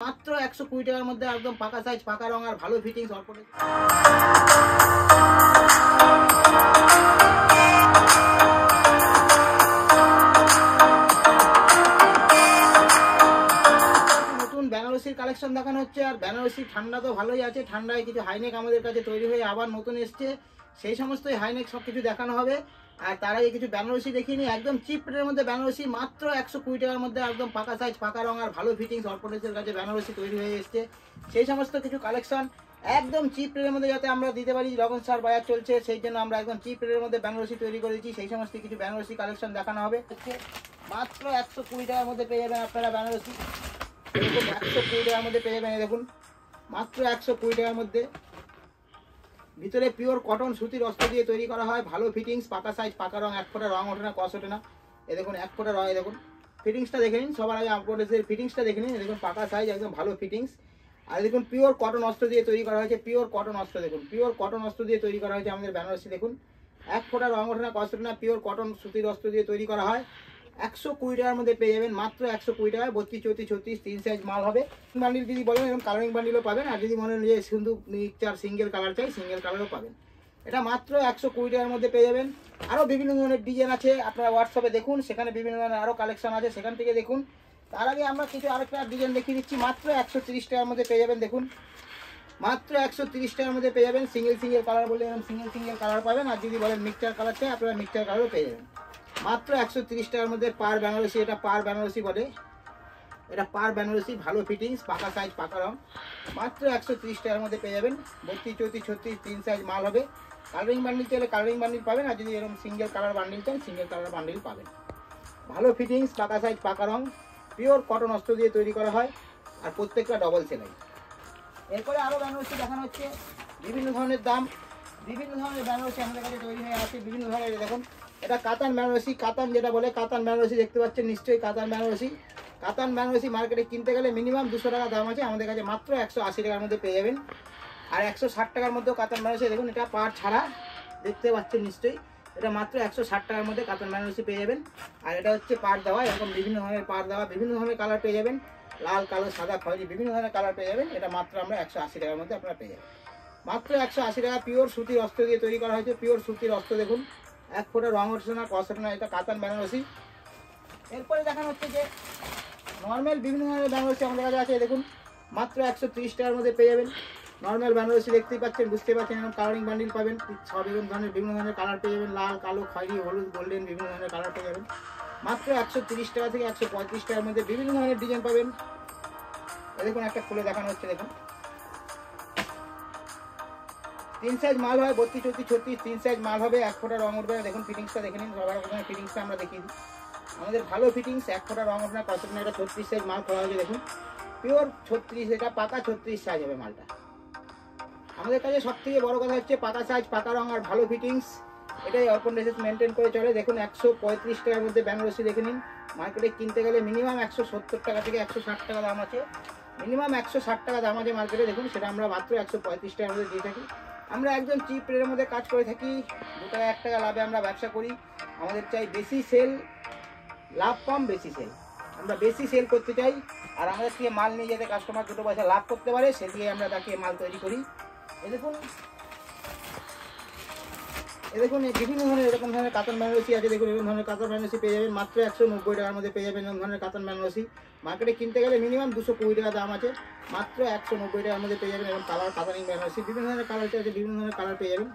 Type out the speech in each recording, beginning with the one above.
মাত্র 120 টাকার মধ্যে একদম পাকা সাইজ, পাকা রং আর ভালো ফিটিংস অল্প। নতুন বেনারসির কালেকশন দেখানো হচ্ছে। আর বেনারসি ঠান্ডা তো ভালোই আছে, ঠান্ডায় কিছু হাইনেক আমাদের কাছে তৈরি হয়ে আবার নতুন এসছে, সেই সমস্ত হাইনেক সব কিছু দেখানো হবে। আর তার আগে কিছু বেনারসি দেখিনি, একদম চিপ রেটের মধ্যে বেনারসি মাত্র 120 টাকার মধ্যে একদম পাকা সাইজ, পাকা রং আর ভালো ফিটিংস অর্পণের কাছে বেনারসি তৈরি হয়ে এসছে। সেই সমস্ত কিছু কালেকশন একদম চিপ রেটের মধ্যে যাতে আমরা দিতে পারি, রকম সার বাজার চলছে, সেই জন্য আমরা একদম চিপ রেটের মধ্যে বেনারসি তৈরি করেছি। সেই সমস্ত কিছু বেনারসি কালেকশন দেখানো হবে। মাত্র 120 টাকার মধ্যে পেয়ে যাবেন আপনারা বেনারসি। 120 টাকার মধ্যে পেয়ে যাবেন, দেখুন মাত্র 120 টাকার মধ্যে। ভিতরে পিওর কটন সুতির অস্ত্র দিয়ে তৈরি করা হয়, ভালো ফিটিংস, পাকা সাইজ, পাকা রং, এক ফোঁটা রং ওঠে না, কস ওঠে না। এ দেখুন এক ফোঁটা রং, দেখুন ফিটিংসটা দেখে নিন, সবার আগে আপনাদের ফিটিংসটা দেখে নিন। দেখুন পাকা সাইজ, একদম ভালো ফিটিংস। আর দেখুন পিওর কটন অস্ত্র দিয়ে তৈরি করা হয়েছে, পিওর কটন অস্ত্র, দেখুন পিওর কটন অস্ত্র দিয়ে তৈরি করা হয়েছে আমাদের বেনারসি। দেখুন এক ফোঁটা রং ওঠে না, কস ওঠে না, পিওর কটন সুতির অস্ত্র দিয়ে তৈরি করা হয়। 120 টাকার মধ্যে পেয়ে যাবেন, মাত্র 120 টাকায়। 32, 34, 36 3 সাইজ মাল হবে। বান্ডিল যদি বলেন এরকম কালারিং বান্ডিলও পাবেন, আর যদি মনে হয় যে শুধু মিক্সচার সিঙ্গেল কালার চাই, সিঙ্গেল কালারও পাবেন। এটা মাত্র 120 টাকার মধ্যে পেয়ে যাবেন। আরও বিভিন্ন ধরনের ডিজাইন আছে, আপনারা হোয়াটসঅ্যাপে দেখুন, সেখানে বিভিন্ন ধরনের আরও কালেকশন আছে, সেখান থেকে দেখুন। তার আগে আমরা কিছু আরেকটা ডিজাইন দেখিয়ে দিচ্ছি। মাত্র 130 টাকার মধ্যে পেয়ে যাবেন, দেখুন মাত্র 130 টাকার মধ্যে পেয়ে যাবেন। সিঙ্গেল কালার বলে এরকম সিঙ্গেল কালার পাবেন, আর যদি বলেন মিক্সচার কালার চাই আপনারা মিক্সচার কালারও পেয়ে যাবেন। মাত্র 130 টাকার মধ্যে পার বেনারসি, এটা পার বেনারসি বলে, এটা পার বেনারসি, ভালো ফিটিংস, পাকা সাইজ, পাকা রং। মাত্র 130 টাকার মধ্যে পেয়ে যাবেন। 32, 34, 36 3 সাইজ মাল হবে। কালারিং বান্ডিল চাইলে কালারিং বান্ডিল পাবেন, আর যদি এরকম সিঙ্গেল কালার বান্ডিল চান সিঙ্গেল কালার বান্ডিল পাবেন। ভালো ফিটিংস, পাকা সাইজ, পাকা রং, পিওর কটন অস্ত্র দিয়ে তৈরি করা হয়, আর প্রত্যেকটা ডবল সেলাই। এরপরে আরও বেনারসি দেখানো হচ্ছে, বিভিন্ন ধরনের দাম, বিভিন্ন ধরনের বেনারসি আমাদের কাছে তৈরি হয়ে আছে, বিভিন্ন ধরনের। দেখুন এটা কাতান বেনারসি, কাতান যেটা বলে কাতান বেনারসি দেখতে পাচ্ছেন নিশ্চয়ই, কাতান বেনারসি। কাতান বেনারসি মার্কেটে কিনতে গেলে মিনিমাম 200 টাকা দাম আছে, আমাদের কাছে মাত্র 180 টাকার মধ্যে পেয়ে যাবেন। আর 160 টাকার মধ্যেও কাতান বেনারসি, দেখুন এটা পার ছাড়া, দেখতে পাচ্ছেন নিশ্চয়ই, এটা মাত্র 160 টাকার মধ্যে কাতান বেনারসি পেয়ে যাবেন। আর এটা হচ্ছে পার দেওয়া, এরকম বিভিন্ন ধরনের পার দেওয়া, বিভিন্ন ধরনের কালার পেয়ে যাবেন, লাল, কালো, সাদা, খয়েরি, বিভিন্ন ধরনের কালার পেয়ে যাবেন। এটা মাত্র আমরা 180 টাকার মধ্যে আপনারা পেয়ে যাবেন। মাত্র 180 টাকা, পিওর সুতির অস্ত্র দিয়ে তৈরি করা হয়েছে, পিওর সুতির অস্ত্র, দেখুন এক ফোঁটা রং ওঠে না, কস ওঠে না, এটা কাতান বেনারসি। এরপরে দেখানো হচ্ছে যে নর্মাল বিভিন্ন ধরনের বেনারসি আমাদের কাছে আছে, দেখুন মাত্র 130 টাকার মধ্যে পেয়ে যাবেন। নর্মাল বেনারসি দেখতেই পাচ্ছেন, বুঝতে পারছেন, এরকম কালারিং বান্ডিল পাবেন, সব এরকম ধরনের বিভিন্ন ধরনের কালার পেয়ে যাবেন, লাল, কালো, খয়েরি, হলুদ, গোল্ডেন, বিভিন্ন ধরনের কালার পেয়ে যাবেন। মাত্র 130 টাকা থেকে 135 টাকার মধ্যে বিভিন্ন ধরনের ডিজাইন পাবেন। দেখুন একটা খুলে দেখানো হচ্ছে, দেখুন 3 সাইজ মাল হয়, 32, 34, 36 3 সাইজ মাল হবে, এক ফোঁটা রং উঠবে না। দেখুন ফিটিংসটা দেখে নিন, সবার প্রথমে ফিটিংসটা আমরা দেখিয়ে দিই। আমাদের ভালো ফিটিংস, এক ফোঁটা রং উঠবে না, কত না, এটা 36 সাইজ মাল করা হয়েছে, দেখুন পিওর 36, এটা পাকা 36 সাইজ হবে মালটা। আমাদের কাছে সব থেকে বড় কথা হচ্ছে পাকা সাইজ, পাকা রং আর ভালো ফিটিংস, এটাই অর্পণ ড্রেসেস মেনটেন করে চলে। দেখুন 135 টাকার মধ্যে বেনারসি দেখে নিন। মার্কেটে কিনতে গেলে মিনিমাম 170 টাকা থেকে 160 টাকা দাম আছে, মিনিমাম 160 টাকা দাম আছে মার্কেটে, দেখুন সেটা আমরা মাত্র 135 টাকার মধ্যে দিয়ে থাকি। আমরা একদম চিপ রেটের মধ্যে কাজ করে থাকি, 2 টাকা 1 টাকা লাভে আমরা ব্যবসা করি। আমাদের চাই বেশি সেল, লাভ কম, বেশি সেল। আমরা বেশি সেল করতে চাই, আর আমাদের থেকে মাল নিয়ে যাতে কাস্টমার 2 পয়সা লাভ করতে পারে, সে দিয়ে আমরা তাকে মাল তৈরি করি। এ দেখুন বিভিন্ন ধরনের এরকম ধরনের কাতান বেনারসি আছে, দেখুন এরকম ধরনের কাতান বেনারসি পেয়ে যাবেন মাত্র 190 টাকার মধ্যে পেয়ে যাবেন। এরকম ধরনের কাতান বেনারসি মার্কেটে কিনতে গেলে মিনিমাম 220 টাকা দাম আছে, মাত্র 190 টাকার মধ্যে পেয়ে যাবেন। এবং কালার কাতানিং বেনারসি বিভিন্ন ধরনের কালার আছে, বিভিন্ন ধরনের কালার পেয়ে যাবেন।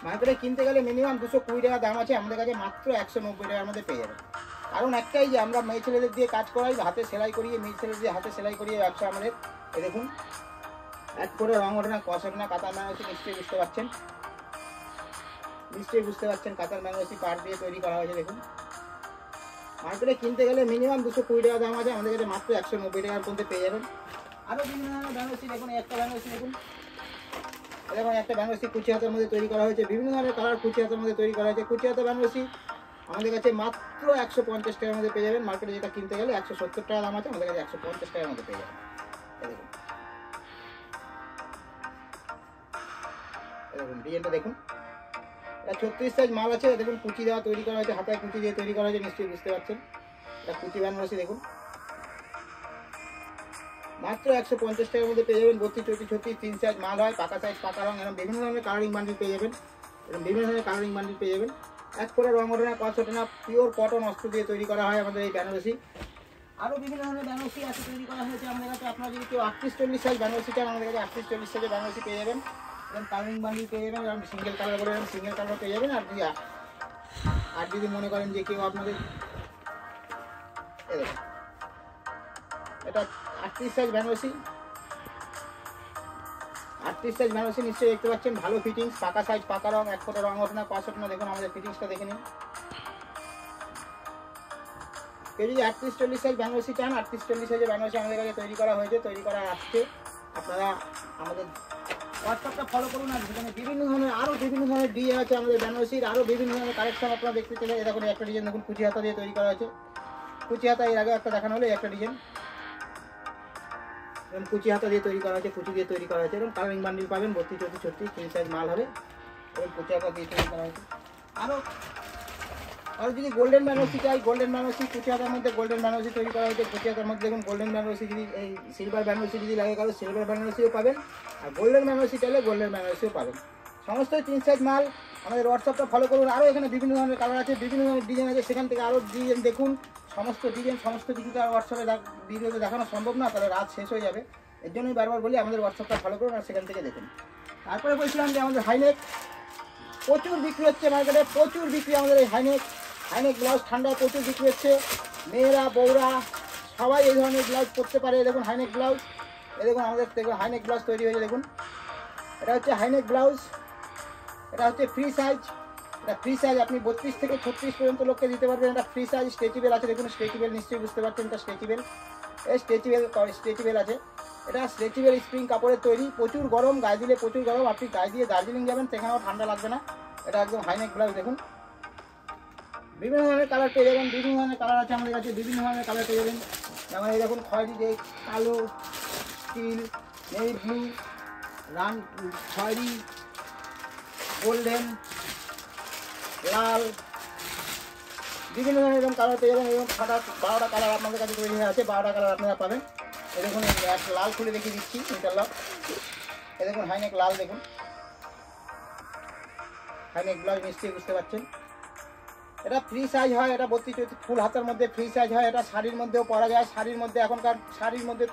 মার্কেটে কিনতে গেলে মিনিমাম 220 টাকা দাম আছে, আমাদের কাছে মাত্র 190 টাকার মধ্যে পেয়ে যাবেন। কারণ একটাই যে আমরা মেয়ে ছেলেদের দিয়ে কাজ করাই, হাতে সেলাই করিয়ে, মেয়ে ছেলেদের দিয়ে হাতে সেলাই করিয়ে ব্যবসা আমাদের। এ দেখুন এক করে রং ওঠে না, কস ওঠে না, কাতার বেনারসি নিশ্চয়ই বুঝতে পারছেন, কাতার বেনারসি পাট দিয়ে তৈরি করা হয়েছে। দেখুন মার্কেটে কিনতে গেলে মিনিমাম 220 টাকা দাম আছে, আমাদের কাছে মাত্র 190 টাকার মধ্যে পেয়ে যাবেন। আরও বিভিন্ন ধরনের বেনারসি, দেখুন একটা বেনারসি, দেখুন একটা বেনারসি কুচি হাতের মধ্যে তৈরি করা হয়েছে, বিভিন্ন ধরনের কালার কুচি হাতের মধ্যে তৈরি করা হয়েছে। কুচি হাতের বেনারসি আমাদের কাছে মাত্র 150 টাকার মধ্যে পেয়ে যাবেন। মার্কেটে যেটা কিনতে গেলে 170 টাকা দাম আছে, আমাদের কাছে 150 টাকার মধ্যে পেয়ে যাবেন। দেখুন ডিজাইনটা দেখুন, এটা 36 সাইজ মাল আছে, দেখুন কুচি দেওয়া তৈরি করা হয়েছে, হাতায় কুচি দিয়ে তৈরি করা হয়েছে, নিশ্চয়ই বুঝতে পারছেন। এটা কুচি বেনারসি দেখুন, মাত্র 150 টাকার মধ্যে পেয়ে যাবেন। 32, 34, 36 3 সাইজ মাল হয়, পাকা সাইজ পাকা রং, এরকম বিভিন্ন ধরনের কালারিং বান্ডিল পেয়ে যাবেন। এরকম বিভিন্ন ধরনের কালারিং বান্ডিল পেয়ে যাবেন। এক ফোঁটা রং ওঠে না, 5 ওঠে না, পিওর কটন অস্ত্র দিয়ে তৈরি করা হয় আমাদের এই বেনারসি। আরও বিভিন্ন ধরনের বেনারসি আছে তৈরি করা হয়েছে আমাদের কাছে। আপনারা যদি কেউ 38-40 সাইজ বেনারসি চান, আমাদের কাছে 38-40 সাইজের বেনারসি পেয়ে যাবেন। এরকম কালারিং বান্ডিল পেয়ে যাবেন, এরকম সিঙ্গেল কালার করে এরকম সিঙ্গেল কালার পেয়ে যাবেন। আর যদি মনে করেন যে কেউ আপনাদের এটা 38 সাইজ বেনারসি, 38 সাইজ বেনারসি নিশ্চয়ই দেখতে পাচ্ছেন, ভালো ফিটিংস, পাকা সাইজ পাকা রং, এক ফোঁটা রং ওঠে না, 5 ওঠে না। দেখুন আমাদের ফিটিংসটা দেখে নিন। কেউ যদি 38-40 সাইজ বেনারসি চান, 38-40 সাইজের বেনারসি আমাদের কাছে তৈরি করা হয়েছে, তৈরি করা আসছে। আপনারা আমাদের হোয়াটসঅ্যাপটা ফলো করুন। আর সেখানে বিভিন্ন ধরনের আরও বিভিন্ন ধরনের ডিজাইন আছে আমাদের বেনারসির, আরও বিভিন্ন ধরনের কালেকশন আপনারা দেখতে চাইলে দেখুন একটা ডিজাইন দেখুন, কুচি হাতা দিয়ে তৈরি করা হয়েছে। কুচি হাতা এর আগে একটা দেখানো হলো, একটা ডিজাইন এরকম কুচি হাতা দিয়ে তৈরি করা হয়েছে, কুচি দিয়ে তৈরি করা হয়েছে। এরকম কালারিং বান্ডিল পাবেন, 32, 34, 36 3 সাইজ মাল হবে। এরকম কুচি হাতা দিয়ে তৈরি করা হয়েছে। আর যদি গোল্ডেন বেনারসি চাই, গোল্ডেন বেনারসি কুচি হাতার মধ্যে গোল্ডেন বেনারসি তৈরি করা হয়েছে। কুচি হাতার মধ্যে দেখুন গোল্ডেন বেনারসি, যদি এই সিলভার বেনারসি যদি লাগে কারো সিলভার বেনারসিও পাবেন, আর গোল্ডেন বেনারসি চাইলে গোল্ডেন বেনারসিও পাবেন। সমস্ত 3 সাইজ মাল। আমাদের হোয়াটসঅ্যাপটা ফলো করুন। আরও এখানে বিভিন্ন ধরনের কালার আছে, বিভিন্ন ধরনের ডিজাইন আছে, সেখান থেকে আরও ডিজাইন দেখুন। সমস্ত ডিজাইন সমস্ত কিছু তো হোয়াটসঅ্যাপে ভিডিওতে দেখানো সম্ভব না, তাহলে রাত শেষ হয়ে যাবে। এর জন্যই বারবার বলি আমাদের হোয়াটসঅ্যাপটা ফলো করুন আর সেখান থেকে দেখুন। তারপরে বলছিলাম যে আমাদের হাইনেক প্রচুর বিক্রি হচ্ছে মার্কেটে, প্রচুর বিক্রি আমাদের এই হাইনেক ব্লাউজ। ঠান্ডায় প্রচুর বিক্রি হচ্ছে, মেয়েরা বউরা সবাই এই ধরনের ব্লাউজ পরতে পারে। দেখুন হাইনেক ব্লাউজ, এই দেখুন আমাদের দেখুন হাইনেক ব্লাউজ তৈরি হয়েছে। দেখুন এটা হচ্ছে হাইনেক ব্লাউজ, এটা হচ্ছে ফ্রি সাইজ। এটা ফ্রি সাইজ, আপনি 32 থেকে 36 পর্যন্ত লোককে দিতে পারবেন। এটা ফ্রি সাইজ, স্ট্রেচেবল আছে। দেখুন স্ট্রেচেবল, নিশ্চয়ই বুঝতে পারছেন এটা স্ট্রেচেবল। স্ট্রেচেবল আছে, এটা স্ট্রেচেবল স্প্রিং কাপড়ের তৈরি। প্রচুর গরম, গায়ে দিলে প্রচুর গরম। আপনি গায়ে দিয়ে দার্জিলিং যাবেন, সেখানেও ঠান্ডা লাগবে না। এটা একদম হাইনেক ব্লাউজ। দেখুন বিভিন্ন ধরনের কালার পেয়ে যাবেন, বিভিন্ন ধরনের কালার আছে আমাদের কাছে, বিভিন্ন ধরনের কালার পেয়ে যাবেন। যেমন এই দেখুন খয়েরি, কালো, স্টিল, নেভি ব্লু, রান, খয়েরি, গোল্ডেন, লাল, বিভিন্ন ধরনের এরকম কালার পেয়ে যাবেন। এরকম 12টা কালার আপনাদের কাছে তৈরি হয়ে আছে, 12টা কালার আপনারা পাবেন। এই দেখুন এক লাল খুলে দেখিয়ে দিচ্ছি, ইন্টারলক। এই দেখুন হাইনেক লাল, দেখুন হাইনেক ব্লাউজ, নিশ্চয়ই বুঝতে পারছেন। এটা ফ্রি সাইজ হয়, এটা 32 ফুল হাতের মধ্যে ফ্রি সাইজ হয়। এটা শাড়ির মধ্যেও পরা যায়, শাড়ির মধ্যে এখনকার শাড়ির মধ্যে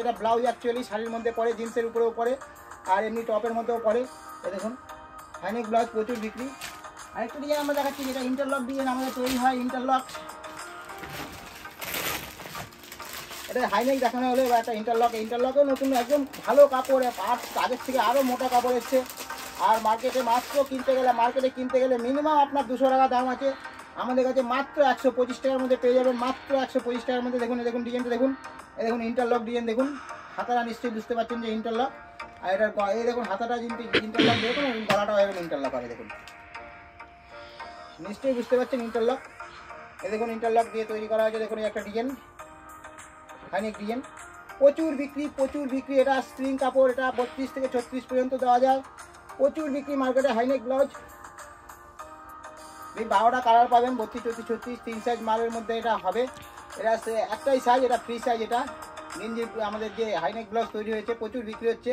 এটা ব্লাউজ অ্যাকচুয়ালি শাড়ির মধ্যে পরে, জিন্সের উপরেও পরে, আর এমনি টপের মধ্যেও পরে। এই দেখুন হাইনেক ব্লাউজ প্রচুর বিক্রি। আরেকটা ডিজাইন আমরা দেখাচ্ছি, যেটা ইন্টারলক ডিজাইন আমাদের তৈরি হয়, ইন্টারলক। এটা হাইনেক দেখানো হলো, এবার একটা ইন্টারলকেও নতুন একদম ভালো কাপড়, আর আগের থেকে আরও মোটা কাপড় এসছে। আর মার্কেটে কিনতে গেলে মিনিমাম আপনার 200 টাকা দাম আছে। আমাদের কাছে মাত্র 125 টাকার মধ্যে পেয়ে যাবেন, মাত্র 125 টাকার মধ্যে। দেখুন দেখুন ডিজাইনটা দেখুন, এই দেখুন ইন্টারলক ডিজাইন দেখুন। হাতাটা নিশ্চয়ই বুঝতে পারছেন যে ইন্টারলক। আর এটার এই দেখুন হাতাটা ইন্টারলক দেখুন, গলাটাও এরকম ইন্টারলক হবে। দেখুন নিশ্চয়ই বুঝতে পারছেন ইন্টারলক। এই দেখুন ইন্টারলক দিয়ে তৈরি করা হয়েছে। দেখুন একটা ডিজাইন, হাইনেক ডিজাইন, প্রচুর বিক্রি। এটা স্প্রিং কাপড়, এটা 32 থেকে 36 পর্যন্ত দেওয়া যায়। প্রচুর বিক্রি মার্কেটে হাইনেক ব্লাউজ। এই 12টা কালার পাবেন, 32, 34, 36 3 সাইজ মালের মধ্যে এটা হবে। এটা একটাই সাইজ, এটা ফ্রি সাইজ। এটা গেঞ্জি আমাদের যে হাইনেক ব্লাউজ তৈরি হয়েছে, প্রচুর বিক্রি হচ্ছে।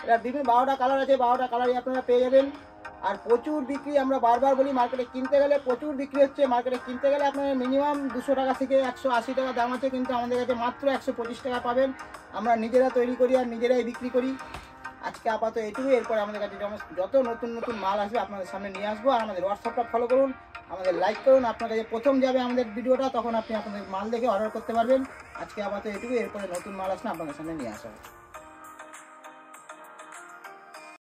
এটা বিভিন্ন 12টা কালার আছে, 12টা কালারই আপনারা পেয়ে যাবেন। আর প্রচুর বিক্রি, আমরা বারবার বলি মার্কেটে কিনতে গেলে প্রচুর বিক্রি হচ্ছে। মার্কেটে কিনতে গেলে আপনার মিনিমাম 200 টাকা থেকে 180 টাকা দাম আছে, কিন্তু আমাদের কাছে মাত্র 125 টাকা পাবেন। আমরা নিজেরা তৈরি করি আর নিজেরাই বিক্রি করি। আজকে আপাতত এইটুকুই। এরপরে আমাদের কাছে যত নতুন মাল আসবে আপনাদের সামনে নিয়ে আসবো। আর আমাদের হোয়াটসঅ্যাপটা ফলো করুন, আমাদের লাইক করুন। আপনার কাছে প্রথম যাবে আমাদের ভিডিওটা, তখন আপনি আপনাদের মাল দেখে অর্ডার করতে পারবেন। আজকে আপাতত এইটুকুই, এরপরে নতুন মাল আসলে আপনাদের সামনে নিয়ে আসা হবে।